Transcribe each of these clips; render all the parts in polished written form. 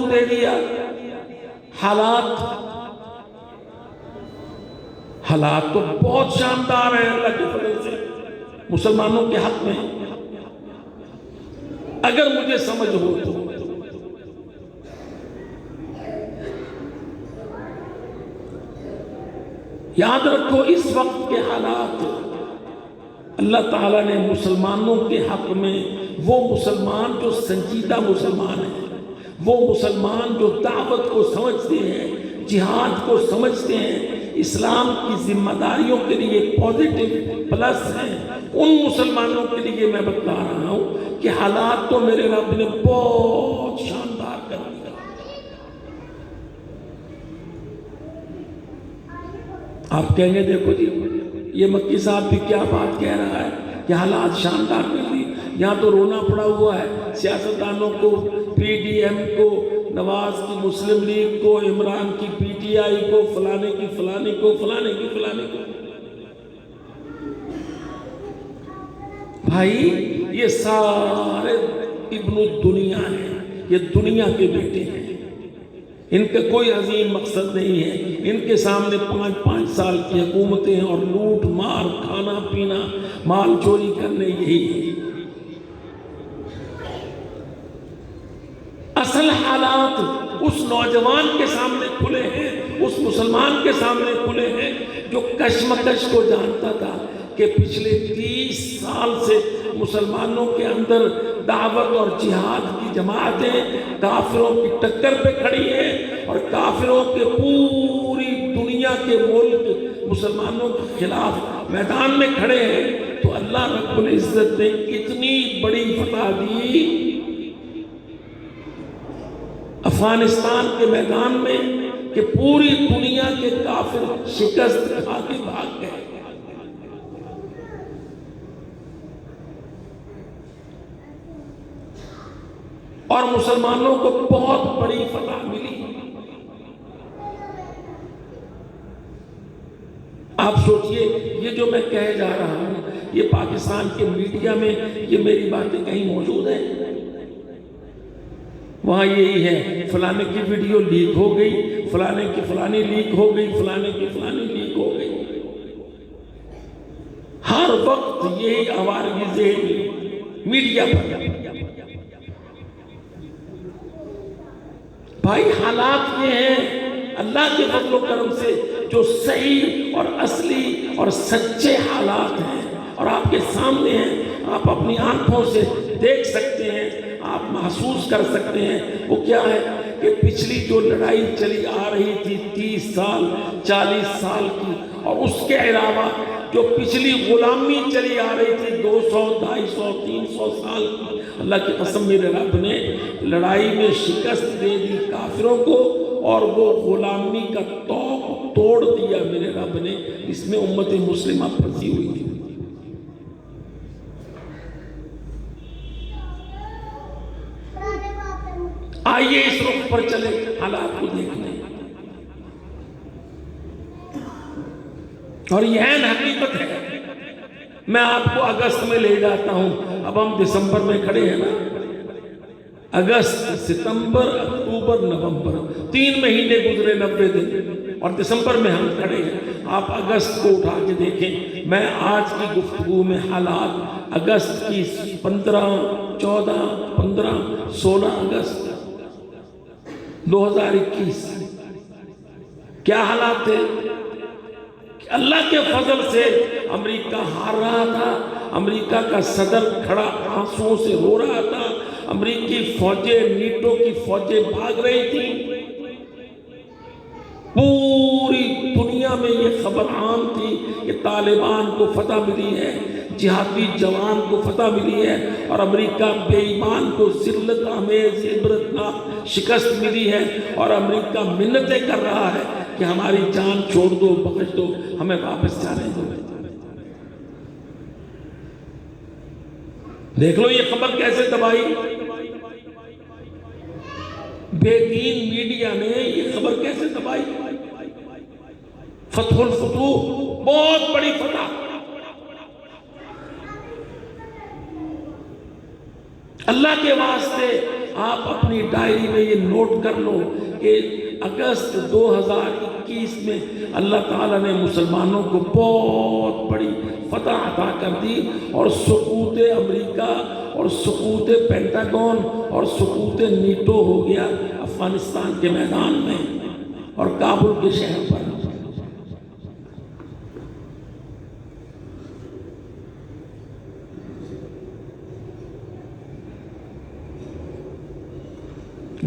دے دیا. حالات تو بہت شاندار ہیں اللہ کے فضل سے مسلمانوں کے حق میں، اگر مجھے سمجھ ہو تو. یاد رکھو اس وقت کے حالات اللہ تعالیٰ نے مسلمانوں کے حق میں، وہ مسلمان جو سنجیدہ مسلمان ہیں، وہ مسلمان جو دعوت کو سمجھتے ہیں، جہاد کو سمجھتے ہیں، اسلام کی ذمہ داریوں کے لیے پازیٹیو پلس ہیں، ان مسلمانوں کے لیے میں بتا رہا ہوں کہ حالات تو میرے رب نے بہت شاندار کر دیا. آپ کہیں گے دیکھو جی یہ مکی صاحب بھی کیا بات کہہ رہا ہے کہ حالات شاندار کر دی. یہاں تو رونا پڑا ہوا ہے سیاستدانوں کو، پی ڈی ایم کو، نواز کی مسلم لیگ کو، عمران کی پی ٹی آئی کو، فلانے کی فلانے کو، فلانے کی فلانے کو. بھائی یہ سارے ابن الدنیا ہیں، یہ دنیا کے بیٹے ہیں، ان کا کوئی عظیم مقصد نہیں ہے. ان کے سامنے 5 سال کی حکومتیں اور لوٹ مار، کھانا پینا، مال چوری کرنے، یہی ہے. اصل حالات اس نوجوان کے سامنے کھلے ہیں، اس مسلمان کے سامنے کھلے ہیں جو کشمکش کو جانتا تھا کہ پچھلے 30 سال سے مسلمانوں کے اندر دعوت اور جہاد کی جماعتیں کافروں کی ٹکر پہ کھڑی ہیں اور کافروں کے پوری دنیا کے ملک مسلمانوں کے خلاف میدان میں کھڑے ہیں. تو اللہ رب العزت نے اتنی بڑی فتح دی افغانستان کے میدان میں کہ پوری دنیا کے کافر شکست کھا کے بھاگ گئے. اور مسلمانوں کو بہت بڑی فتح ملی. آپ سوچئے یہ جو میں کہہ جا رہا ہوں یہ پاکستان کے میڈیا میں یہ میری باتیں کہیں موجود ہیں؟ وہاں یہی ہے فلانے کی ویڈیو لیک ہو گئی، فلانے کی فلانی لیک ہو گئی، فلانے کی فلانی لیک ہو گئی. ہر وقت یہی آوارگی ذہن میڈیا پر. بھائی حالات یہ ہیں اللہ کے فضل و کرم سے جو صحیح اور اصلی اور سچے حالات ہیں اور آپ کے سامنے ہیں، آپ اپنی آنکھوں سے دیکھ سکتے ہیں، آپ محسوس کر سکتے ہیں. وہ کیا ہے کہ پچھلی جو لڑائی چلی آ رہی تھی 30 سال 40 سال کی، اور اس کے علاوہ جو پچھلی غلامی چلی آ رہی تھی 200 250 300 سال کی، اللہ کی قسم میرے رب نے لڑائی میں شکست دے دی کافروں کو اور وہ غلامی کا توق توڑ دیا میرے رب نے. اس میں امت مسلمہ پھنسی ہوئی تھی. آئیے اس رخ پر چلے حالات کو دیکھنے. اور یہ حقیقت ہے. میں آپ کو اگست میں لے جاتا ہوں. اب ہم دسمبر میں کھڑے ہیں نا، اگست ستمبر اکتوبر نومبر 3 مہینے گزرے 90 دن، اور دسمبر میں ہم کھڑے ہیں. آپ اگست کو اٹھا کے دیکھیں. میں آج کی گفتگو میں حالات اگست کی 15 14 15 16 اگست 2021 کیا حالات تھے کہ اللہ کے فضل سے امریکہ ہار رہا تھا، امریکہ کا صدر کھڑا آنسوؤں سے رو رہا تھا، امریکی فوجیں نیٹو کی فوجیں بھاگ رہی تھیں. پوری دنیا میں یہ خبر عام تھی کہ طالبان کو فتح ملی ہے، جہادی جوان کو فتح ملی ہے، اور امریکہ بے ایمان کو ذلت آمیز عبرتناک شکست ملی ہے، اور امریکہ منتیں کر رہا ہے کہ ہماری جان چھوڑ دو، بخش دو، ہمیں واپس جانے دو. دیکھ لو یہ خبر کیسے دبائی. بے دین میڈیا نے یہ خبر کیسے دبائی. فتح الفتوح، بہت بڑی فتح. اللہ کے واسطے آپ اپنی ڈائری میں یہ نوٹ کر لو کہ اگست 2021 میں اللہ تعالیٰ نے مسلمانوں کو بہت بڑی فتح عطا کر دی، اور سقوط امریکہ اور سقوط پینٹاگون اور سقوط نیٹو ہو گیا افغانستان کے میدان میں اور کابل کے شہر پر۔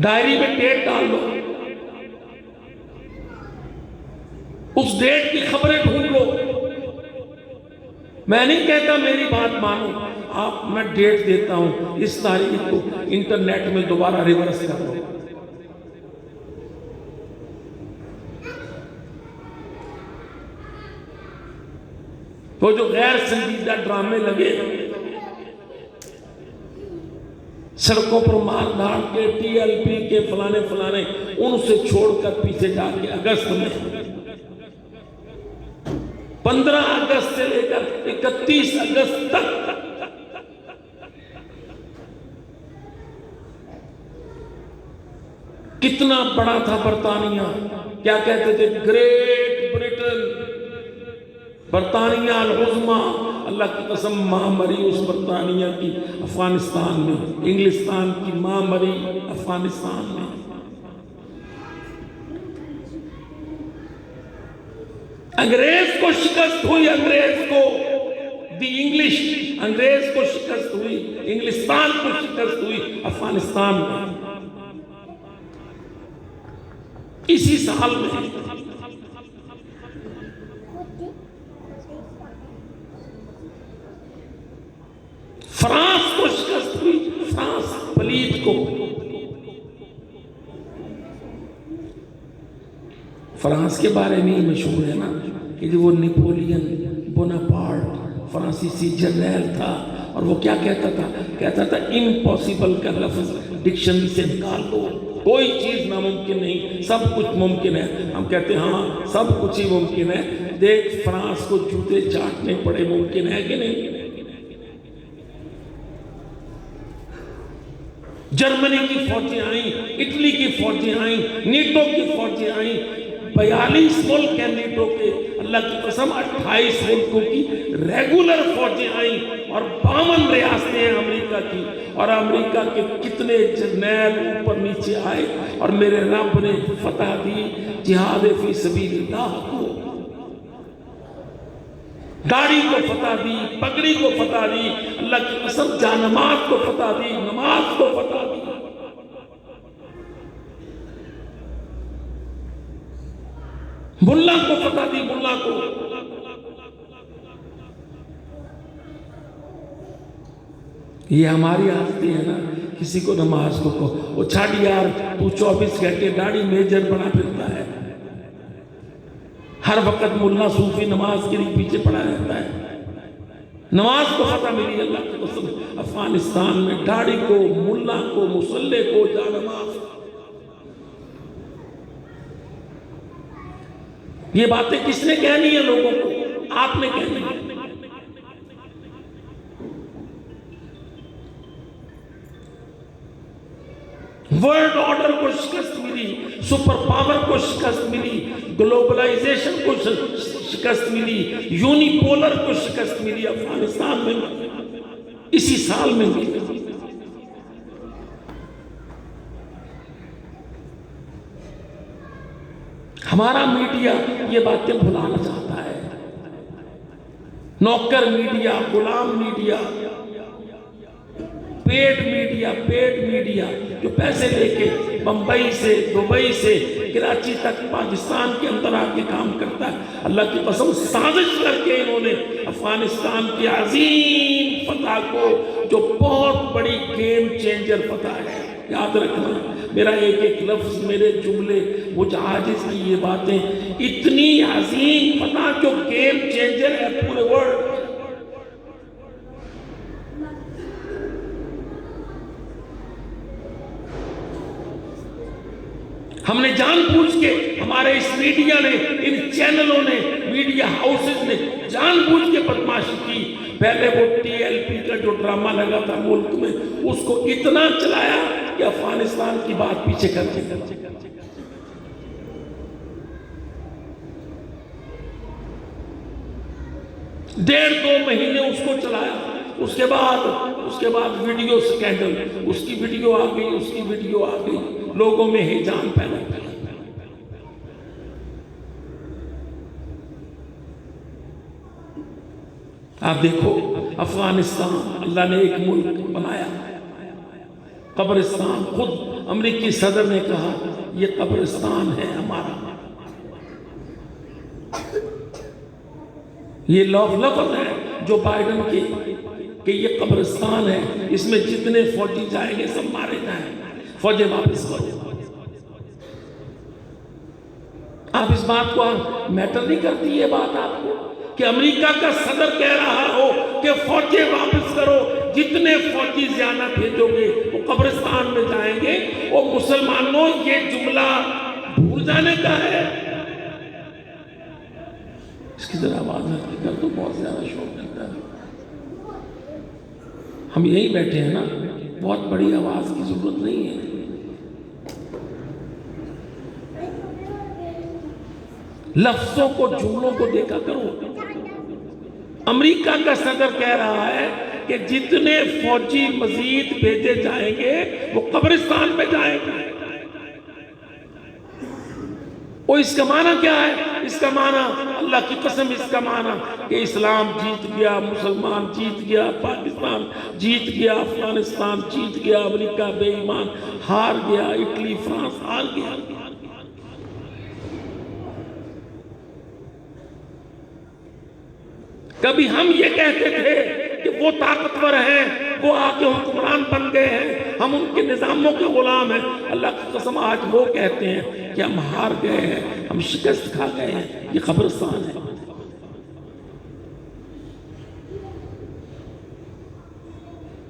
ڈائری میں ڈیٹ ڈال لو، اس ڈیٹ کی خبریں ڈھونڈ لو۔ میں نہیں کہتا میری بات مانو، میں ڈیٹ دیتا ہوں، اس تاریخ کو انٹرنیٹ میں دوبارہ ریورس کر لو۔ وہ جو غیر سنجیدہ ڈرامے لگے سڑکوں پر مار دھاڑ کے، ٹی ایل پی کے فلانے فلانے، ان سے چھوڑ کر پیچھے جا کے اگست میں 15 اگست سے لے کر 31 اگست تک کتنا بڑا تھا برطانیہ، کیا کہتے تھے؟ گریٹ بریٹن، برطانیہ العظمیٰ۔ اللہ کی قسم ماں مری اس برطانیہ کی افغانستان میں، انگلستان کی ماں مری افغانستان میں۔ انگریز کو شکست ہوئی، انگریز کو دی انگلش، انگریز کو شکست ہوئی، انگلستان کو شکست ہوئی افغانستان میں اسی سال میں۔ فرانس کو شکست ہوئی، فرانس پلیت کو۔ فرانس کے بارے میں ہی مشہور ہے نا کہ وہ نیپولین بوناپارٹ فرانسیسی جرنیل تھا، اور وہ کیا کہتا تھا؟ کہتا تھا امپاسبل کا لفظ ڈکشنری سے نکال دو، کوئی چیز ناممکن نہیں، سب کچھ ممکن ہے۔ ہم کہتے ہیں ہاں سب کچھ ہی ممکن ہے۔ دیکھ فرانس کو جوتے چاٹنے پڑے، ممکن ہے کہ نہیں؟ جرمنی کی فوجیں آئیں، اٹلی کی فوجیں آئیں، نیٹو کی فوجیں آئیں، 42 ملک ہیں نیٹو کے، اللہ کی قسم 28 ملکوں کی ریگولر فوجیں آئیں، اور 52 ریاستیں ہیں امریکہ کی، اور امریکہ کے کتنے جرنیل اوپر نیچے آئے، اور میرے رب نے فتح دی جہاد فی سبیل اللہ کو، داڑھی کو فتح دی، پگڑی کو فتح دی، اللہ کی قسم جانماز کو فتح دی، نماز کو فتح دی۔ ملا کو فتح دی، ملا کو۔ یہ ہماری عادتیں ہیں نا، کسی کو نماز کو کہو، وہ چھاڑ یار تو 24 گھنٹے داڑھی میجر بنا پھرتا ہے، ہر وقت ملا صوفی نماز کے لیے پیچھے پڑا رہتا ہے۔ نماز کو فتح ملی اللہ کی قسم افغانستان میں، داڑھی کو، ملا کو، مصلی کو، جانماز۔ یہ باتیں کس نے کہنی ہیں لوگوں کو؟ آپ نے کہنی ہے۔ ورلڈ آرڈر کو شکست ملی، سپر پاور کو شکست ملی، گلوبلائزیشن کو شکست ملی، یونی پولر کو شکست ملی افغانستان میں اسی سال میں ملی۔ ہمارا میڈیا یہ باتیں بھلانا چاہتا ہے، نوکر media, Ghulam media, paid media جو پیسے لے کے بمبئی سے، دبئی سے، کراچی تک پاکستان کے اندر آ کے کام کرتا ہے۔ اللہ کی قسم سازش کر کے انہوں نے افغانستان کی عظیم فتح کو، جو بہت بڑی گیم چینجر فتح ہے، یاد رکھنا میرا ایک ایک لفظ، میرے جملے، مجھ عاجز کی یہ باتیں، اتنی عظیم فتح جو گیم چینجر ہے پورے ورلڈ۔ ہم نے جان بوجھ کے، ہمارے اس میڈیا نے، ان چینلوں نے، میڈیا ہاؤسز نے جان بوجھ کے بدماشی کی۔ پہلے وہ ٹی ایل پی کا جو ڈرامہ لگا تھا ملک میں، اس کو اتنا چلایا کہ افغانستان کی بات پیچھے کر کے 1.5-2 مہینے اس کو چلایا. اس کے بعد ویڈیو سکینڈل، اس کی ویڈیو آ گئی، لوگوں میں ہیجان پیدا کیا. آپ دیکھو افغانستان اللہ نے ایک ملک بنایا، قبرستان. خود امریکی صدر نے کہا یہ قبرستان ہے ہمارا. یہ لفظ ہے جو بائیڈن کی کہ یہ قبرستان ہے، اس میں جتنے فوجی جائیں گے سب مارے جائیں، فوجیں واپس کرو. آپ اس بات کو میٹر نہیں کرتی یہ بات آپ کو کہ امریکہ کا صدر کہہ رہا ہو کہ فوجیں واپس کرو، جتنے فوجی زیادہ بھیجو گے وہ قبرستان میں جائیں گے. وہ مسلمانوں یہ جملہ بھول جانے کا ہے. اس کی ذرا آواز کر تو بہت زیادہ شوق لگتا ہے. ہم یہی بیٹھے ہیں نا، بہت بڑی آواز کی ضرورت نہیں ہے. لفظوں کو، جملوں کو دیکھا کرو. امریکہ کا صدر کہہ رہا ہے کہ جتنے فوجی مزید بھیجے جائیں گے وہ قبرستان میں جائیں گے. اور اس کا معنی کیا ہے؟ اس کا معنی اللہ کی قسم، اس کا معنی کہ اسلام جیت گیا، مسلمان جیت گیا، پاکستان جیت گیا، افغانستان جیت گیا، امریکہ بے ایمان ہار گیا، اٹلی فرانس ہار گیا. کبھی ہم یہ کہتے تھے کہ وہ طاقتور ہیں، وہ آ کے حکمران بن گئے ہیں، ہم ان کے نظاموں کے غلام ہیں. اللہ کی قسم آج وہ کہتے ہیں کہ ہم ہار گئے ہیں، ہم شکست کھا گئے ہیں. یہ قبرستان ہے.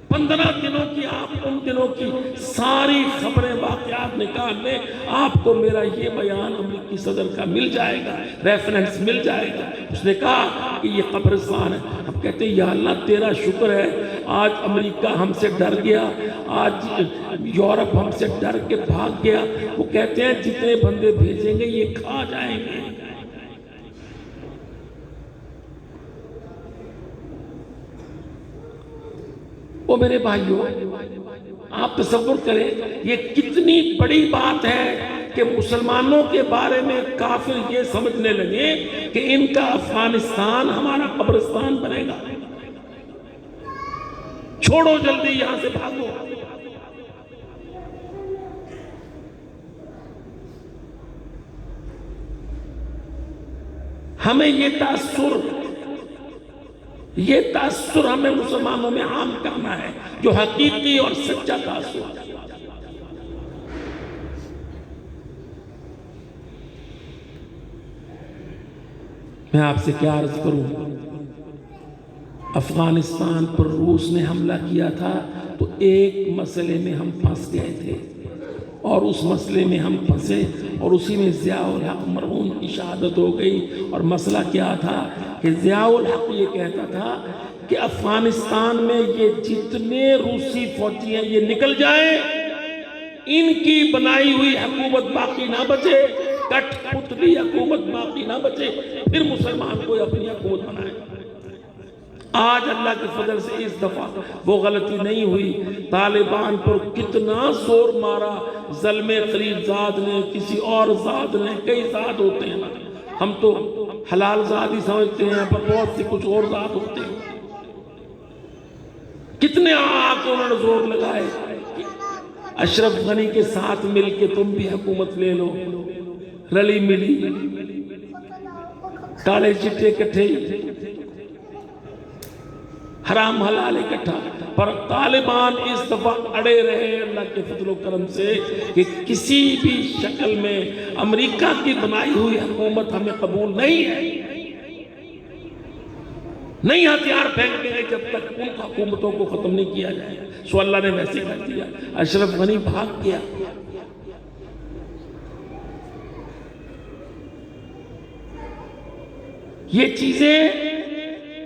15 دنوں کی، آپ ان دنوں کی ساری خبریں، واقعات نکال لیں، آپ کو میرا یہ بیان امریکی صدر کا مل جائے گا، ریفرنس مل جائے گا. اس نے کہا کہ یہ قبرستان ہے. ہم کہتے ہیں یا اللہ تیرا شکر ہے، آج امریکہ ہم سے ڈر گیا، آج یورپ ہم سے ڈر کے بھاگ گیا. وہ کہتے ہیں جتنے بندے بھیجیں گے یہ کھا جائیں گے. وہ میرے بھائیوں، آپ تصور کریں یہ کتنی بڑی بات ہے کہ مسلمانوں کے بارے میں کافر یہ سمجھنے لگے کہ ان کا افغانستان ہمارا قبرستان بنے گا. چھوڑو جلدی یہاں سے بھاگو. ہمیں یہ تاثر ہمیں مسلمانوں میں عام کرنا ہے، جو حقیقی اور سچا تاثر ہے. میں آپ سے کیا عرض کروں، افغانستان پر روس نے حملہ کیا تھا تو ایک مسئلے میں ہم پھنس گئے تھے، اور اس مسئلے میں ہم پھنسے اور اسی میں ضیاء الحق مرحوم کی شہادت ہو گئی. اور مسئلہ کیا تھا کہ ضیاء الحق یہ کہتا تھا کہ افغانستان میں یہ جتنے روسی فوجی ہیں یہ نکل جائیں، ان کی بنائی ہوئی حکومت باقی نہ بچے، کٹ پتلی حکومت باقی نہ بچے، پھر مسلمان کوئی اپنی حکومت بنائے. آج اللہ کے فضل سے اس دفعہ وہ غلطی نہیں ہوئی. طالبان پر کتنا زور مارا ظلم خلیل زاد نے، کسی اور زاد نے، کئی زاد ہوتے ہیں، ہم تو حلال زاد ہی سمجھتے ہیں پر بہت سے کچھ اور زاد ہوتے ہیں. کتنے آگ انہوں نے زور لگائے. اشرف غنی کے ساتھ مل کے تم بھی حکومت لے لو، رلی ملی، کالے چٹے کٹھے، حرام حلال اکٹھا. پر طالبان اس دفعہ اڑے رہے اللہ کے فضل و کرم سے کہ کسی بھی شکل میں امریکہ کی بنائی ہوئی حکومت ہمیں قبول نہیں ہے. نہیں ہتھیار پھینک گئے جب تک ان حکومتوں کو ختم نہیں کیا جائے. سو اللہ نے ویسے کر دیا. اشرف غنی بھاگ گیا. یہ چیزیں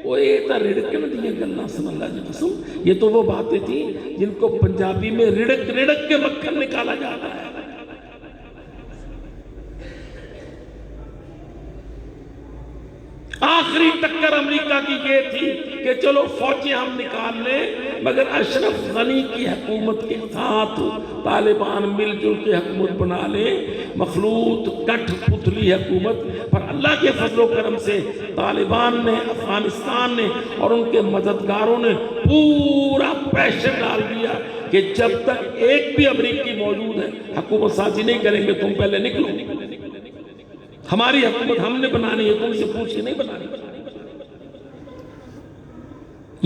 وہ یہ تو رڑکن دیا گلاں سن اللہ کی قسم. یہ تو وہ باتیں تھیں جن کو پنجابی میں رڑک رڑک کے مکھن نکالا جاتا ہے. آخری ٹکر امریکہ کی یہ تھی کہ چلو فوجیں ہم نکال لیں مگر اشرف غنی کی حکومت کے ساتھ طالبان مل جل کے حکومت بنا لیں. مخلوط کٹھ پتلی حکومت. پر اللہ کے فضل و کرم سے طالبان نے، افغانستان نے اور ان کے مددگاروں نے پورا پریشر ڈال دیا کہ جب تک ایک بھی امریکی موجود ہے حکومت سازی نہیں کریں گے، تم پہلے نکلو. ہماری حکومت ہم نے بنانی ہے، تم سے پوچھ کے نہیں بنانی.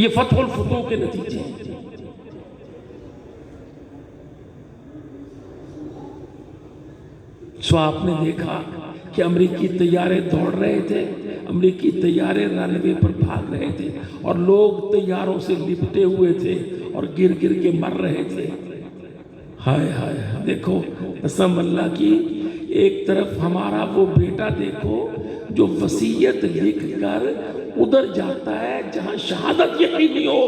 یہ فتح الفتوح کے نتیجے ہیں. سو آپ نے دیکھا کہ امریکی طیارے دوڑ رہے تھے، امریکی طیارے رن وے پر بھاگ رہے تھے اور لوگ طیاروں سے لپٹے ہوئے تھے اور گر گر کے مر رہے تھے. ہائے ہائے، دیکھو قسم اللہ کی، ایک طرف ہمارا وہ بیٹا دیکھو جو وصیت لکھ کر ادھر جاتا ہے جہاں شہادت یقینی ہو.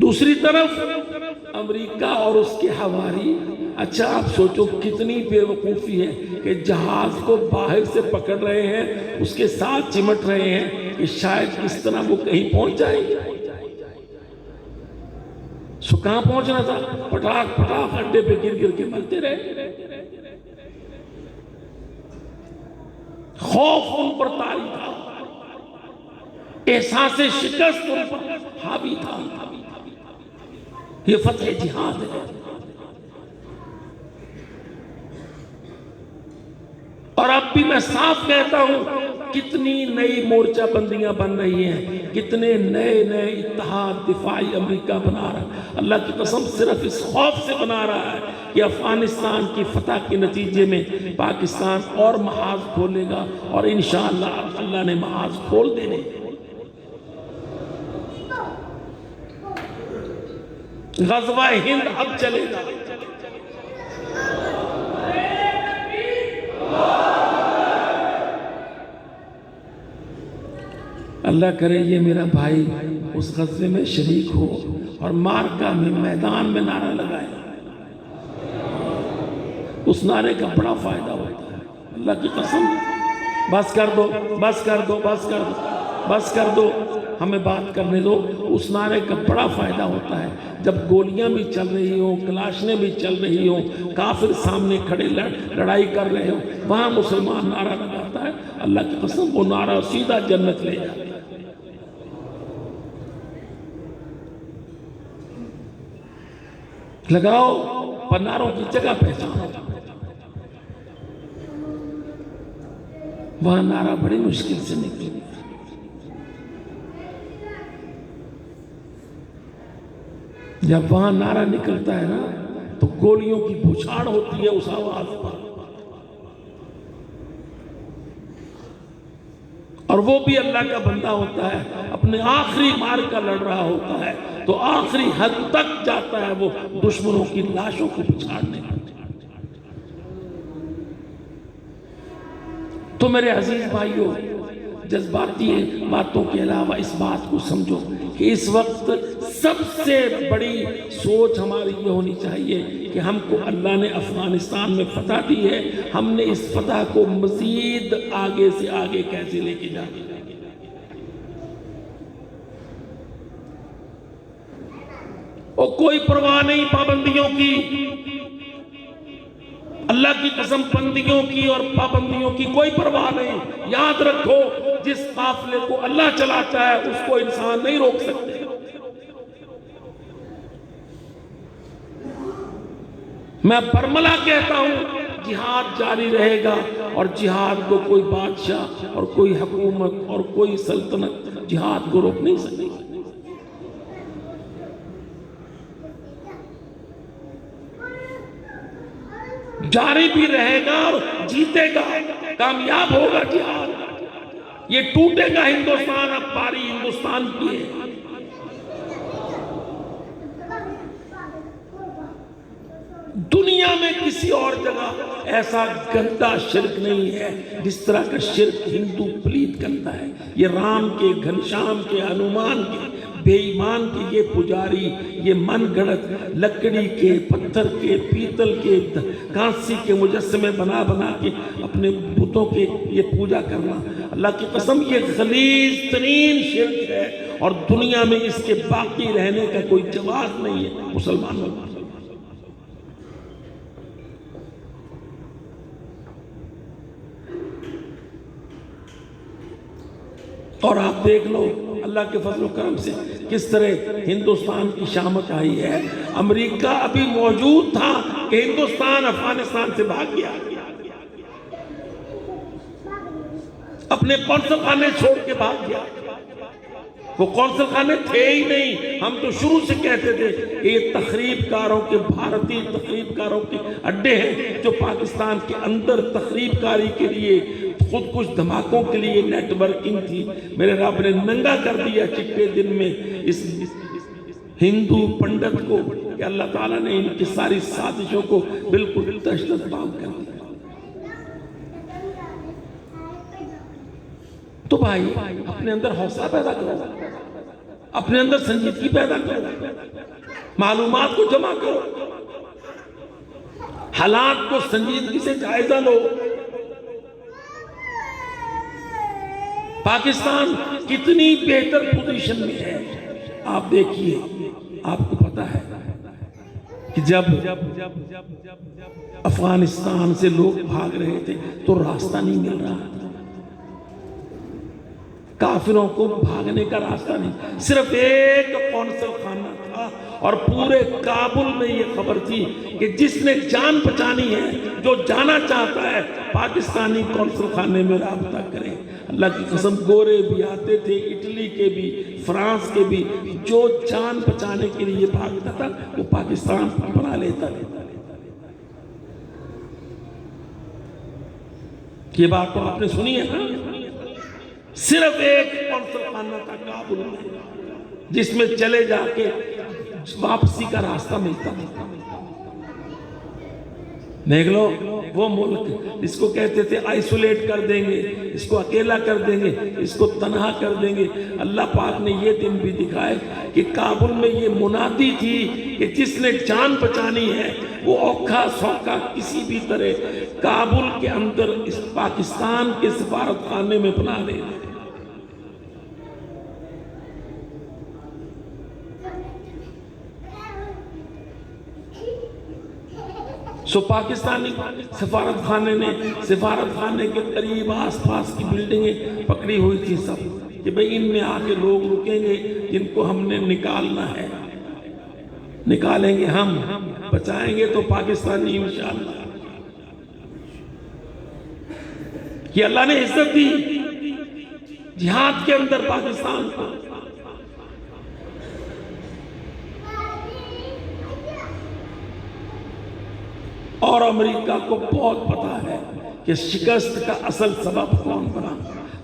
دوسری طرف امریکہ اور اس کے حواری. اچھا آپ سوچو کتنی بے وقوفی ہے کہ جہاز کو باہر سے پکڑ رہے ہیں، اس کے ساتھ چمٹ رہے ہیں کہ شاید اس طرح وہ کہیں پہنچ جائیں. سو کہاں پہنچنا تھا؟ پٹاخ پٹاخ اڈے پہ گر گر کے مرتے رہے. خوف ان پر طاری تھا، احساس شکست ان پر حاوی تھا. یہ فتح جہاد ہے. اور اب بھی میں صاف کہتا ہوں کتنی نئی مورچہ بندیاں بن رہی ہیں، کتنے نئے نئے اتحاد دفاعی امریکہ بنا رہا ہے. اللہ کی قسم صرف اس خوف سے بنا رہا ہے کہ افغانستان کی فتح کے نتیجے میں پاکستان اور محاذ کھولے گا، اور انشاءاللہ اللہ نے محاذ کھول دینے. غزوہ ہند اب چلے گا. اللہ کرے یہ میرا بھائی اس غزوے میں شریک ہو اور مارکہ میں میدان میں نعرہ لگائے. اس نعرے کا بڑا فائدہ ہوتا ہے. اللہ کی قسم. بس کر دو بس کر دو بس کر دو بس کر دو، ہمیں بات کرنے دو. اس نعرے کا بڑا فائدہ ہوتا ہے جب گولیاں بھی چل رہی ہوں، کلاشنیں بھی چل رہی ہوں، کافر سامنے کھڑے لڑائی کر رہے ہوں، وہاں مسلمان نعرہ لگاتا ہے. اللہ کی قسم وہ نعرہ سیدھا جنت لے جاتا ہے. لگاؤ پر نعروں کی جگہ پہچانو. وہاں نعرہ بڑی مشکل سے نکلے. جب وہاں نعرہ نکلتا ہے نا تو گولیوں کی بوچھاڑ ہوتی ہے اس آواز پر. اور وہ بھی اللہ کا بندہ ہوتا ہے، اپنے آخری مار کا لڑ رہا ہوتا ہے تو آخری حد تک جاتا ہے وہ دشمنوں کی لاشوں کو بچھاڑنے. تو میرے عزیز بھائیوں، جذباتی باتوں کے علاوہ اس بات کو سمجھو کہ اس وقت سب سے بڑی سوچ ہماری یہ ہونی چاہیے کہ ہم کو اللہ نے افغانستان میں فتح دی ہے، ہم نے اس فتح کو مزید آگے سے آگے کیسے لے کے جانا. اور کوئی پرواہ نہیں پابندیوں کی، اللہ کی قسم بندیوں کی اور پابندیوں کی کوئی پرواہ نہیں. یاد رکھو جس قافلے کو اللہ چلاتا ہے اس کو انسان نہیں روک سکتے. میں برملا کہتا ہوں جہاد جاری رہے گا، اور جہاد کو کوئی بادشاہ اور کوئی حکومت اور کوئی سلطنت جہاد کو روک نہیں سکتی. جاری بھی رہے گا اور جیتے گا، کامیاب ہوگا جہاد. یہ ٹوٹے گا ہندوستان، اب باری ہندوستان کی ہے. دنیا دنیا میں کسی اور جگہ ایسا گندا شرک نہیں ہے جس طرح کا شرک ہندو پلیت کرتا ہے. یہ رام کے، گھنشام کے، ہنومان کے، بے ایمان کے یہ پجاری، یہ من گھڑت لکڑی کے، پتھر کے، پیتل کے، کانسی کے مجسمے بنا بنا کے اپنے بتوں کے یہ پوجا کرنا، اللہ کی قسم یہ غلیظ ترین شرک ہے، اور دنیا میں اس کے باقی رہنے کا کوئی جواز نہیں ہے مسلمانوں. اور آپ دیکھ لو اللہ کے فضل و کرم سے کس طرح ہندوستان کی شامت آئی ہے. امریکہ ابھی موجود تھا کہ ہندوستان افغانستان سے بھاگ گیا، اپنے قونصل خانے چھوڑ کے بھاگ گیا. وہ قونصل خانے تھے ہی نہیں. ہم تو شروع سے کہتے تھے کہ یہ تخریب کاروں کے، بھارتی تخریب کاروں کے اڈے ہیں جو پاکستان کے اندر تخریب کاری کے لیے، خود کچھ دھماکوں کے لیے نیٹ ورکنگ تھی. میرے رب نے ننگا کر دیا چٹے دن میں اس ہندو پنڈت کو کہ اللہ تعالیٰ نے ان کی ساری سازشوں کو بالکل دشت بام کر دیا. تو بھائی اپنے اندر حوصلہ پیدا کرو، اپنے اندر سنجیدگی پیدا کرو، معلومات کو جمع کرو، حالات کو سنجیدگی سے جائزہ لو. پاکستان کتنی بہتر پوزیشن میں ہے. آپ دیکھیے، آپ کو پتا ہے کہ جب افغانستان سے لوگ بھاگ رہے تھے تو راستہ نہیں مل رہا تھا. کافروں کو بھاگنے کا راستہ نہیں، صرف ایک قونصل خانہ تھا، اور پورے کابل میں یہ خبر تھی کہ جس نے جان بچانی ہے، جو جانا چاہتا ہے، پاکستانی قونصل خانے میں رابطہ کرے. اللہ کی قسم گورے بھی آتے تھے، اٹلی کے بھی، فرانس کے بھی. جو جان بچانے کے لیے بھاگتا تھا وہ پاکستان بنا لیتا تھا. یہ بات تو آپ نے سنی ہے نا. صرف ایک قونصل خانہ تھا کابل میں جس میں چلے جا کے واپسی کا راستہ ملتا تھا. دیکھ لو وہ ملک جس کو کہتے تھے آئسولیٹ کر دیں گے، اس کو اکیلا کر دیں گے، اس کو تنہا کر دیں گے. اللہ پاک نے یہ دن بھی دکھائے کہ کابل میں یہ منادی تھی کہ جس نے جان بچانی ہے وہ اوکھا سوکھا کسی بھی طرح کابل کے اندر اس پاکستان کے سفارت خانے میں بنا لے. سو پاکستانی سفارت خانے نے سفارت خانے کے قریب آس پاس کی بلڈنگیں پکڑی ہوئی تھی سب کہ بھئی ان میں آ کے لوگ رکیں گے جن کو ہم نے نکالنا ہے، نکالیں گے ہم، بچائیں گے تو پاکستانی انشاءاللہ. کہ اللہ نے عزت دی جہاد کے اندر پاکستان کو. اور امریکہ کو بہت پتا ہے کہ شکست کا اصل سبب کون بنا.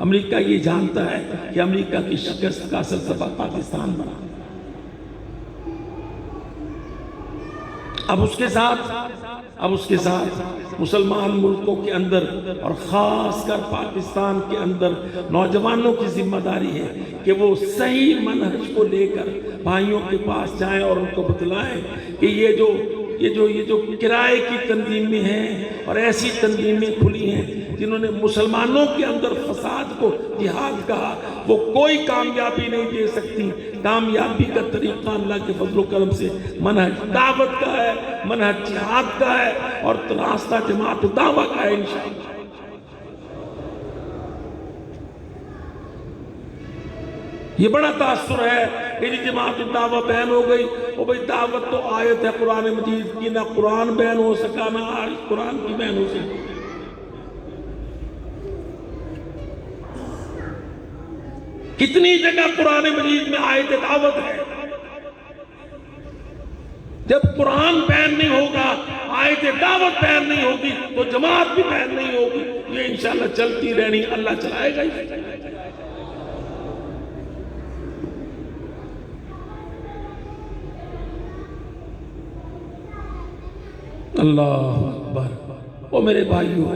امریکہ یہ جانتا ہے کہ امریکہ کی شکست کا اصل سبب پاکستان بنا. اب اس کے ساتھ مسلمان ملکوں کے اندر اور خاص کر پاکستان کے اندر نوجوانوں کی ذمہ داری ہے کہ وہ صحیح منہج کو لے کر بھائیوں کے پاس جائیں اور ان کو بتلائیں کہ یہ جو کرائے کی تنظیمیں ہیں اور ایسی تنظیمیں کھلی ہیں جنہوں نے مسلمانوں کے اندر فساد کو جہاد کہا، وہ کوئی کامیابی نہیں دے سکتی. کامیابی کا طریقہ اللہ کے فضل و کرم سے منہج دعوت کا ہے، منہج جہاد کا ہے، اور راستہ جماعت دعوت کا ہے انشاءاللہ. یہ بڑا تاثر ہے کہ جماعت الدعوہ بین ہو گئی. وہ بھئی دعوت تو آیت ہے قرآن مجید کی، نہ قرآن بین ہو سکا نہ آج قرآن کی بین ہو سکا. کتنی جگہ قرآن مجید میں آیت دعوت ہے. جب قرآن بین نہیں ہوگا، آیت دعوت بین نہیں ہوگی تو جماعت بھی بین نہیں ہوگی. یہ انشاءاللہ چلتی رہنی، اللہ چلائے گا ہی. اللہ اکبر۔ او میرے بھائیوں،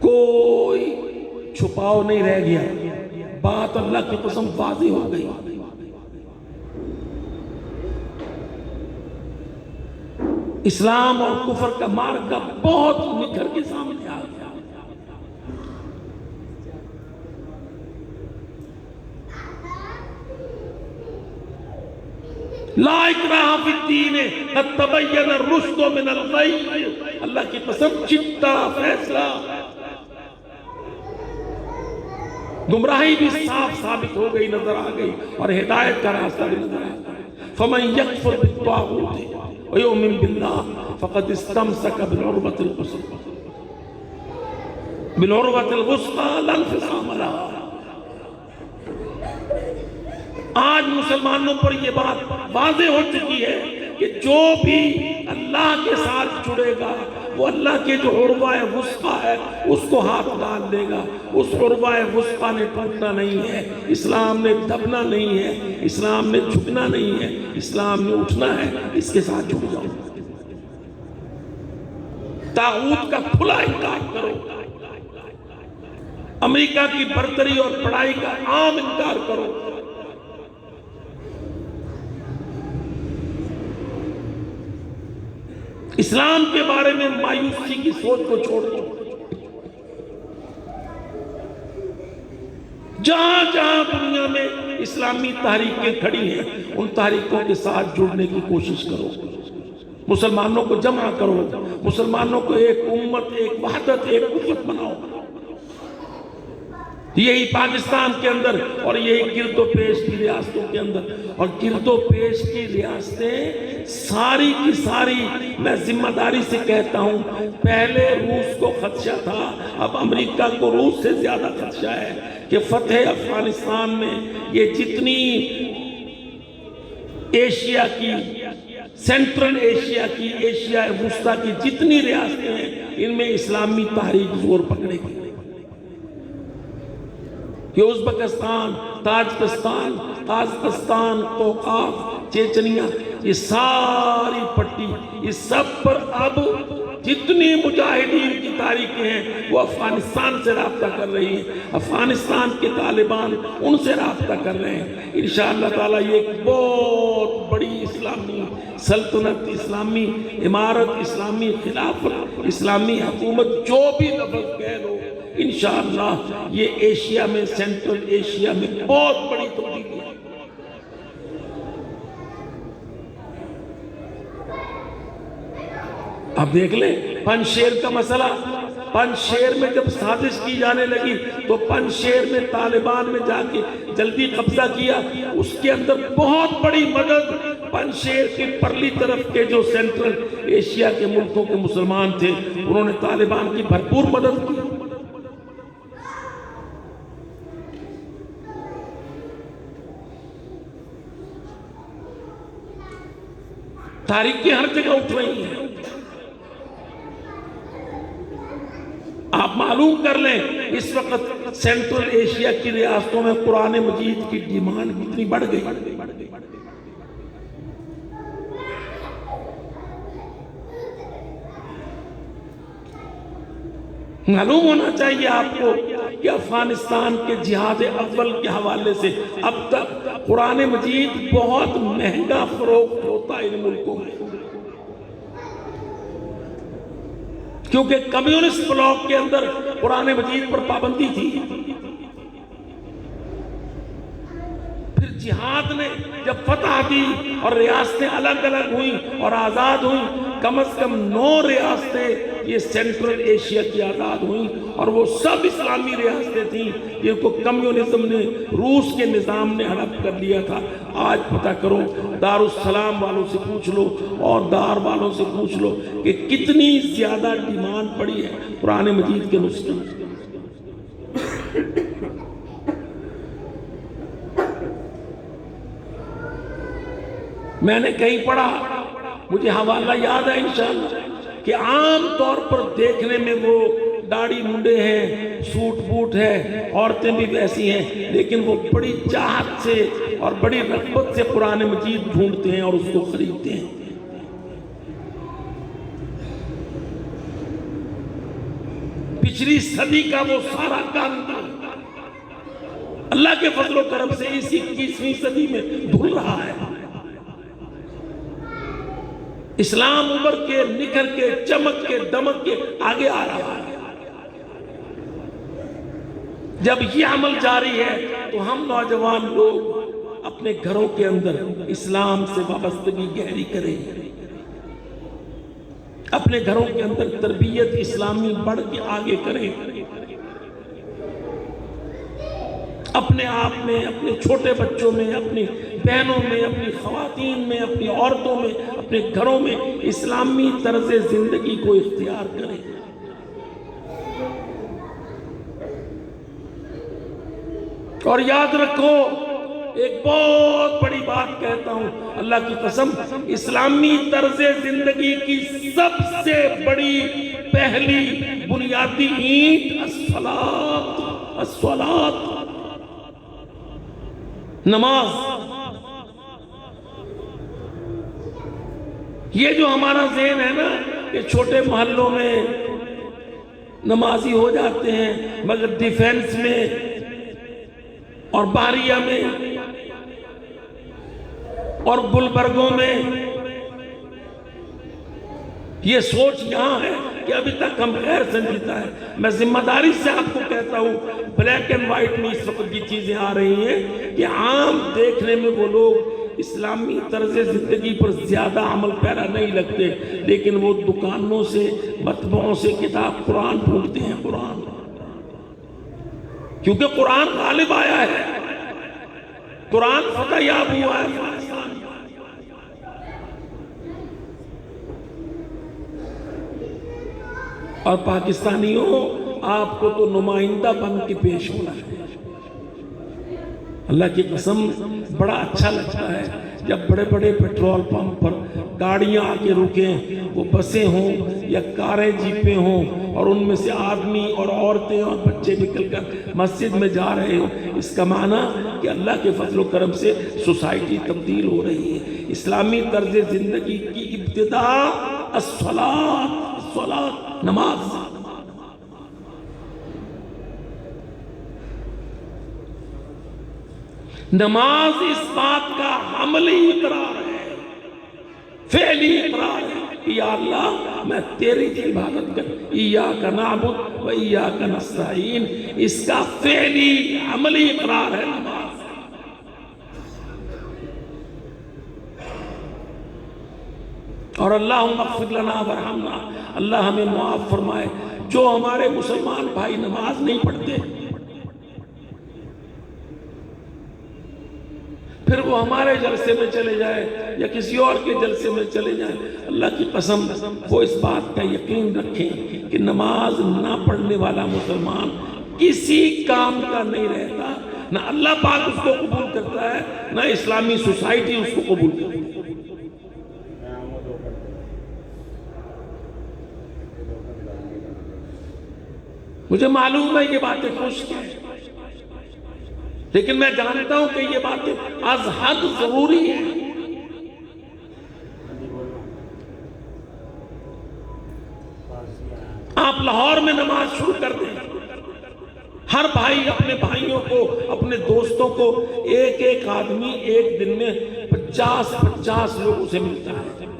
کوئی چھپاؤ نہیں رہ گیا، بات اللہ کی قسم واضح ہو گئی۔ اسلام اور کفر کا معرکہ بہت نکھر کے سامنے آ گیا۔ لا اکراہ فی الدین قد تبین الرشد من الغی، اللہ کی قسم چٹا فیصلہ، گمراہی بھی صاف ثابت ہو گئی، نظر آ گئی، اور ہدایت کا راستہ بھی نظر آ گیا۔ فمن یکفر بالطاغوت ویؤمن باللہ فقد استمسک بالعروۃ الوثقی لا انفصام لہا۔ آج مسلمانوں پر یہ بات واضح ہو چکی ہے کہ جو بھی اللہ کے ساتھ جڑے گا وہ اللہ کے جو عروہ وثقی ہے اس کو ہاتھ ڈال دے گا۔ اس عروہ وثقی نے ٹوٹنا نہیں ہے، اسلام نے دبنا نہیں ہے، اسلام نے جھکنا نہیں ہے، اسلام نے اٹھنا ہے۔ اس کے ساتھ جڑ جاؤ، طاغوت کا کھلا انکار کرو، امریکہ کی برتری اور پڑھائی کا عام انکار کرو، اسلام کے بارے میں مایوسی کی سوچ کو چھوڑ دو۔ جہاں جہاں دنیا میں اسلامی تحریکیں کھڑی ہیں ان تحریکوں کے ساتھ جڑنے کی کوشش کرو، مسلمانوں کو جمع کرو، مسلمانوں کو ایک امت، ایک وحدت، ایک قوت بناؤ۔ یہی پاکستان کے اندر اور یہی گرد و پیش کی ریاستوں کے اندر، اور گرد و پیش کی ریاستیں ساری کی ساری، میں ذمہ داری سے کہتا ہوں، پہلے روس کو خدشہ تھا، اب امریکہ کو روس سے زیادہ خدشہ ہے کہ فتح افغانستان میں یہ جتنی ایشیا کی، سینٹرل ایشیا کی، ایشیا وسطیٰ کی جتنی ریاستیں ہیں ان میں اسلامی تحریک زور پکڑے گی۔ کہ ازبکستان، تاجکستان، قازقستان، قوقاز، چیچنیا، یہ ساری پٹی، اس سب پر اب جتنی مجاہدین کی تاریخیں ہیں وہ افغانستان سے رابطہ کر رہی ہیں، افغانستان کے طالبان ان سے رابطہ کر رہے ہیں۔ انشاءاللہ تعالیٰ یہ ایک بہت بڑی اسلامی سلطنت، اسلامی امارت، اسلامی خلافت، اسلامی حکومت، جو بھی لفظ کہہ لو، انشاءاللہ یہ ایشیا میں، سینٹرل ایشیا میں بہت بڑی تبدیلی ہے۔ اب دیکھ لیں پنشیر کا مسئلہ، پنشیر میں جب سازش کی جانے لگی تو پنشیر میں طالبان میں جا کے جلدی قبضہ کیا، اس کے اندر بہت بڑی مدد پنشیر کی پرلی طرف کے جو سینٹرل ایشیا کے ملکوں کے مسلمان تھے انہوں نے طالبان کی بھرپور مدد کی۔ تاریخ کی ہر جگہ اٹھ رہی ہیں۔ آپ معلوم کر لیں اس وقت سینٹرل ایشیا کی ریاستوں میں قرآن مجید کی ڈیمانڈ کتنی بڑھ گئی۔ معلوم ہونا چاہیے آپ کو کہ افغانستان کے جہاد اول کے حوالے سے اب تک قرآن مجید بہت مہنگا فروخت ہوتا ہے ان ملکوں میں، کیونکہ کمیونسٹ بلاک کے اندر قرآن مجید پر پابندی تھی۔ پھر جہاد نے جب فتح دی اور ریاستیں الگ الگ ہوئیں اور آزاد ہوئیں، کم از کم 9 ریاستیں یہ سینٹرل ایشیا کی آزاد ہوئیں، اور وہ سب اسلامی ریاستیں تھیں جن کو کمیونزم نے، روس کے نظام نے ہڑپ کر لیا تھا۔ آج پتہ کرو، دارالسلام والوں سے پوچھ لو اور دار والوں سے پوچھ لو کہ کتنی زیادہ ڈیمانڈ پڑی ہے قرآن مجید کے نسخے۔ میں نے کہیں پڑھا، مجھے حوالہ یاد ہے انشاءاللہ، کہ عام طور پر دیکھنے میں وہ داڑھی منڈے ہیں، سوٹ بوٹ ہے، عورتیں بھی ویسی ہیں، لیکن وہ بڑی چاہت سے اور بڑی رغبت سے قرآن مجید ڈھونڈتے ہیں اور اس کو خریدتے ہیں۔ پچھلی صدی کا وہ سارا کام تھا، اللہ کے فضل و کرم سے اس 21ویں صدی میں دھل رہا ہے۔ اسلام ابھر کے، نکھر کے، چمک کے، دمک کے آگے آ رہا ہے۔ جب یہ عمل جاری ہے تو ہم نوجوان لوگ اپنے گھروں کے اندر اسلام سے وابستگی گہری کریں، اپنے گھروں کے اندر تربیت اسلامی بڑھ کے آگے کریں، اپنے آپ میں، اپنے چھوٹے بچوں میں، اپنی بہنوں میں، اپنی خواتین میں، اپنی عورتوں میں، اپنے گھروں میں اسلامی طرز زندگی کو اختیار کریں۔ اور یاد رکھو، ایک بہت بڑی بات کہتا ہوں اللہ کی قسم، اسلامی طرز زندگی کی سب سے بڑی پہلی بنیادی اینٹ الصلاۃ، نماز۔ یہ جو ہمارا ذہن ہے نا کہ چھوٹے محلوں میں نمازی ہو جاتے ہیں، مگر ڈیفینس میں اور باریہ میں اور گلبرگوں میں یہ سوچ یہاں ہے کہ ابھی تک ہم غیر سنجیدہ ہے۔ میں ذمہ داری سے آپ کو کہتا ہوں، بلیک اینڈ وائٹ میں اس وقت یہ چیزیں آ رہی ہیں کہ عام دیکھنے میں وہ لوگ اسلامی طرز زندگی پر زیادہ عمل پیرا نہیں لگتے، لیکن وہ دکانوں سے، مطبعوں سے کتاب قرآن ڈھونڈتے ہیں، قرآن، کیونکہ قرآن غالب آیا ہے، قرآن فتح یاب ہوا ہے۔ اور پاکستانیوں، آپ کو تو نمائندہ بن کے پیش ہونا ہے۔ اللہ کی قسم بڑا اچھا لگتا ہے جب بڑے بڑے پیٹرول پمپ پر گاڑیاں آ کے رکیں، وہ بسیں ہوں یا کاریں جیپیں ہوں، اور ان میں سے آدمی اور عورتیں اور بچے نکل کر مسجد میں جا رہے ہوں۔ اس کا معنی کہ اللہ کے فضل و کرم سے سوسائٹی تبدیل ہو رہی ہے۔ اسلامی طرز زندگی کی ابتدا الصلاۃ، نماز۔ نماز اس بات کا عملی اقرار ہے، فعلی اقرار ہے، یا اللہ میں تیری عبادت کر، ایاک نعبد و ایاک نستعین، اس کا فعلی عملی اقرار ہے نماز۔ اور اللہم اغفر لنا ورحمنا، اللہ ہمیں معاف فرمائے۔ جو ہمارے مسلمان بھائی نماز نہیں پڑھتے، پھر وہ ہمارے جلسے میں چلے جائے یا کسی اور کے جلسے میں چلے جائیں، اللہ کی قسم وہ اس بات کا یقین رکھیں کہ نماز نہ پڑھنے والا مسلمان کسی کام کا نہیں رہتا، نہ اللہ پاک اس کو قبول کرتا ہے، نہ اسلامی سوسائٹی اس کو قبول کرتی ہے۔ مجھے معلوم ہے یہ باتیں خشک ہیں، لیکن میں جانتا ہوں کہ یہ باتیں از حد ضروری ہیں۔ آپ لاہور میں نماز شروع کر دیں، ہر بھائی اپنے بھائیوں کو، اپنے دوستوں کو، ایک ایک آدمی ایک دن میں 50 لوگوں سے ملتا ہے۔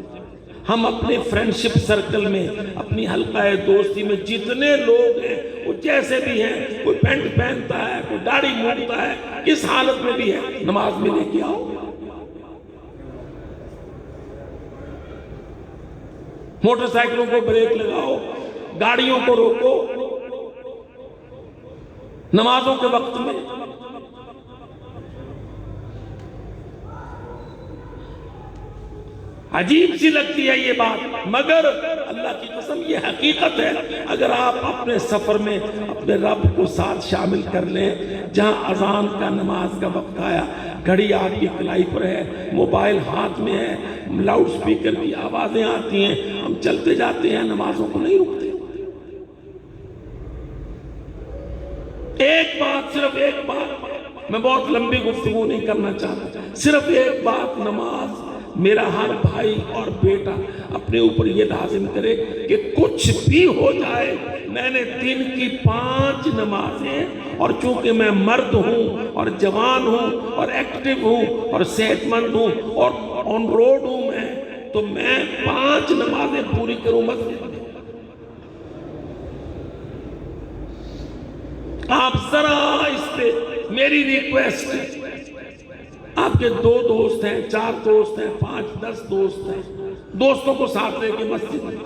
ہم اپنے فرینڈشپ سرکل میں، اپنی حلقہ دوستی میں جتنے لوگ ہیں، وہ جیسے بھی ہیں، کوئی پینٹ پہنتا ہے، کوئی داڑھی مونڈتا ہے، کس حالت میں بھی ہے، نماز میں لے کے آؤ۔ موٹر سائیکلوں کو بریک لگاؤ، گاڑیوں کو روکو نمازوں کے وقت میں۔ عجیب سی لگتی ہے یہ بات، مگر اللہ کی قسم یہ حقیقت ہے۔ اگر آپ اپنے سفر میں اپنے رب کو ساتھ شامل کر لیں، جہاں اذان کا، نماز کا وقت آیا، گھڑی آپ کی کلائی پر ہے، موبائل ہاتھ میں ہے، لاؤڈ سپیکر کی آوازیں آتی ہیں، ہم چلتے جاتے ہیں، نمازوں کو نہیں رکتے۔ ایک بات، صرف ایک بات، میں بہت لمبی گفتگو نہیں کرنا چاہتا، صرف ایک بات، نماز میرا ہر بھائی اور بیٹا اپنے اوپر یہ لازم کرے کہ کچھ بھی ہو جائے میں نے دن کی 5 نمازیں، اور چونکہ میں مرد ہوں اور جوان ہوں اور ایکٹیو ہوں اور صحت مند ہوں اور آن روڈ ہوں تو میں 5 نمازیں پوری کروں مسجد میں۔ آپ ذرا اس پہ میری ریکویسٹ ہے، آپ کے 2 دوست ہیں، 4 دوست ہیں، 5 10 دوست ہیں، دوستوں کو ساتھ لے کے مسجد میں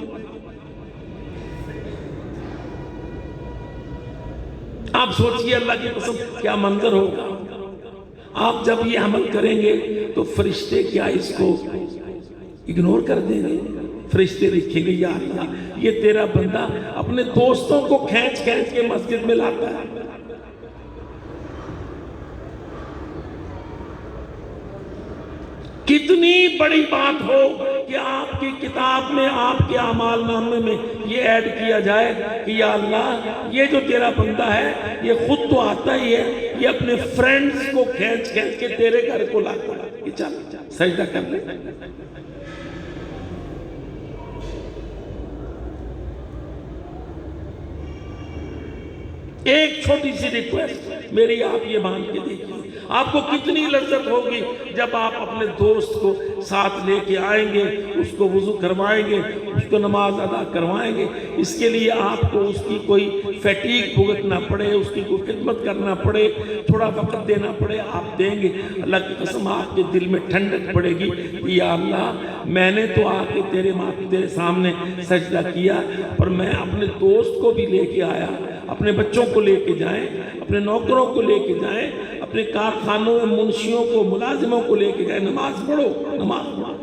آپ سوچئے اللہ کی قسم کیا منظر ہوگا۔ آپ جب یہ عمل کریں گے تو فرشتے کیا اس کو اگنور کر دیں گے؟ فرشتے لکھیں گے یا اللہ یہ تیرا بندہ اپنے دوستوں کو کھینچ کھینچ کے مسجد میں لاتا ہے۔ کتنی بڑی بات ہو کہ آپ کی کتاب میں، آپ کے اعمال نامے میں یہ ایڈ کیا جائے کہ یا اللہ یہ جو تیرا بندہ ہے یہ خود تو آتا ہی ہے، یہ اپنے فرینڈز کو کھینچ کھینچ کے تیرے گھر کو لاتا ہے کہ چل سجدہ کر لے۔ ایک چھوٹی سی ریکویسٹ میری، آپ یہ مان کے دیکھیے آپ کو کتنی لذت ہوگی جب آپ اپنے دوست کو ساتھ لے کے آئیں گے، اس کو وضو کروائیں گے، اس کو نماز ادا کروائیں گے۔ اس کے لیے آپ کو اس کی کوئی فیٹیگ بھگتنا پڑے، اس کی کوئی خدمت کرنا پڑے، تھوڑا وقت دینا پڑے، آپ دیں گے۔ اللہ کی قسم آپ کے دل میں ٹھنڈک پڑے گی کہ یا اللہ میں نے تو آ کے تیرے سامنے سجدہ کیا، پر میں اپنے دوست کو بھی لے کے آیا، اپنے بچوں کو لے کے جائیں، اپنے نوکروں کو لے کے جائیں، اپنے کارخانوں میں منشیوں کو، ملازموں کو لے کے جائیں، نماز پڑھو، نماز پڑھو۔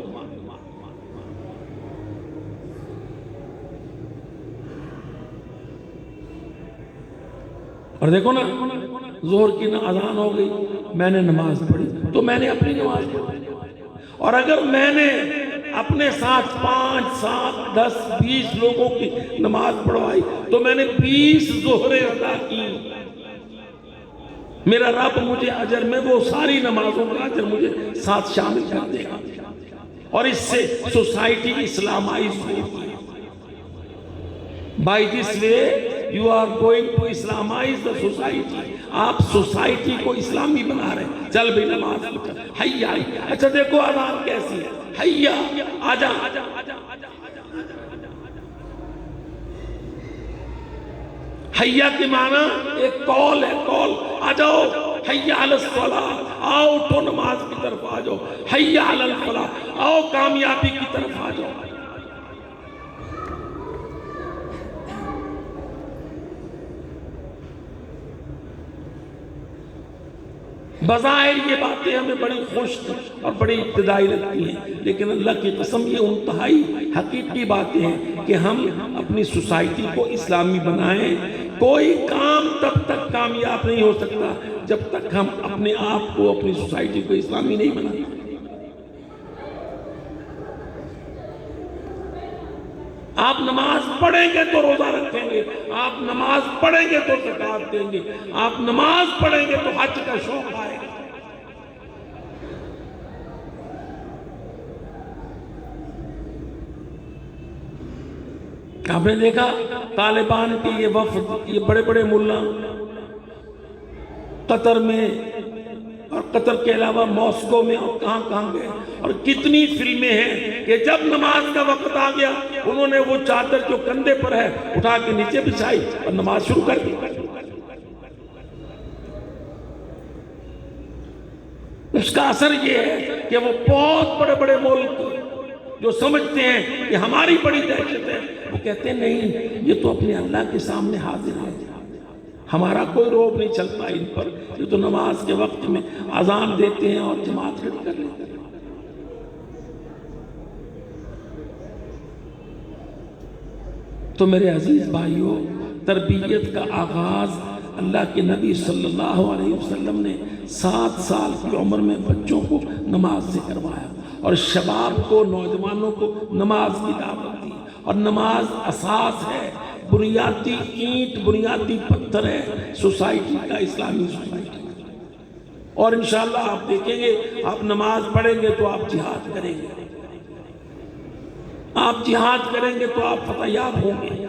اور دیکھو نا ظہر کی اذان ہو گئی، میں نے نماز پڑھی تو میں نے اپنی نماز پڑھی، اور اگر میں نے اپنے ساتھ 5 7 10 20 لوگوں کی نماز پڑھوائی تو میں نے 20 ظہریں ادا کی۔ میرا رب مجھے اجر میں وہ ساری نمازوں کا اجر مجھے ساتھ شامل کر دے گا، اور اس سے سوسائٹی اسلامائز ہوگی۔ By this way you are going to Islamize the society۔ آپ سوسائٹی کو اسلامی بنا رہے ہیں۔ چل بھی نماز پڑھ، حیا، اچھا دیکھو اذان کیسی ہے، حیا آجا۔ حیا کے معنی ایک کال ہے، کال، آ جاؤ، حیا علی الصلاۃ، آؤ اٹھو نماز کی طرف آ جاؤ، حیا علی الفلاح، آؤ کامیابی کی طرف آ جاؤ۔ بظاہر یہ باتیں ہمیں بڑی خوش اور بڑی ابتدائی لگتی ہیں، لیکن اللہ کی قسم یہ انتہائی حقیقی باتیں ہیں کہ ہم اپنی سوسائٹی کو اسلامی بنائیں۔ کوئی کام تب تک کامیاب نہیں ہو سکتا جب تک ہم اپنے آپ کو، اپنی سوسائٹی کو اسلامی نہیں بناتے۔ آپ نماز پڑھیں گے تو روزہ رکھیں گے، آپ نماز پڑھیں گے تو زکوٰۃ دیں گے، آپ نماز پڑھیں گے تو حج کا شوق آئے گا۔ آپ نے دیکھا طالبان کے یہ وفد، یہ بڑے بڑے ملا قطر میں اور قطر کے علاوہ ماسکو میں اور کہاں کہاں گئے، اور kتنی فلمیں ہیں کہ جب نماز کا وقت آ گیا انہوں نے وہ چادر جو کندھے پر ہے اٹھا کے نیچے بچھائی اور نماز شروع کر دی۔ اس کا اثر یہ ہے کہ وہ بہت بڑے بڑے ملک جو سمجھتے ہیں کہ ہماری بڑی دہشت ہے، وہ کہتے ہیں نہیں، یہ تو اپنے اللہ کے سامنے حاضر ہے، ہمارا کوئی روب نہیں چلتا ان پر، یہ تو نماز کے وقت میں اذان دیتے ہیں اور جماعت کھڑی کر لیتے ہیں۔ تو میرے عزیز بھائیوں، تربیت کا آغاز اللہ کے نبی صلی اللہ علیہ وسلم نے 7 سال کی عمر میں بچوں کو نماز سے کروایا، اور شباب کو، نوجوانوں کو نماز کی دعوت دی، اور نماز اساس ہے، بنیادی اینٹ، بنیادی پتھر ہے سوسائٹی کا، اسلامی سوسائٹی۔ اور انشاءاللہ آپ دیکھیں گے آپ نماز پڑھیں گے تو آپ جہاد کریں گے، آپ جہاد کریں گے تو آپ فتح یاب ہوں گے،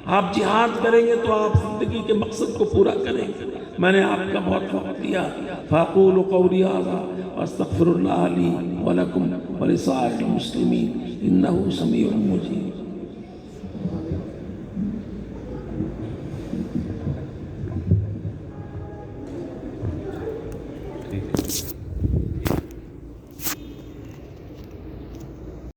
آپ جہاد کریں گے تو آپ زندگی کے مقصد کو پورا کریں گے۔ میں نے آپ کا بہت وقت دیا، فاقول قولی ھذا واستغفر اللہ لی ولکم ولسائر المسلمین انہ سمیع مجیب۔ ٹھیک ہے۔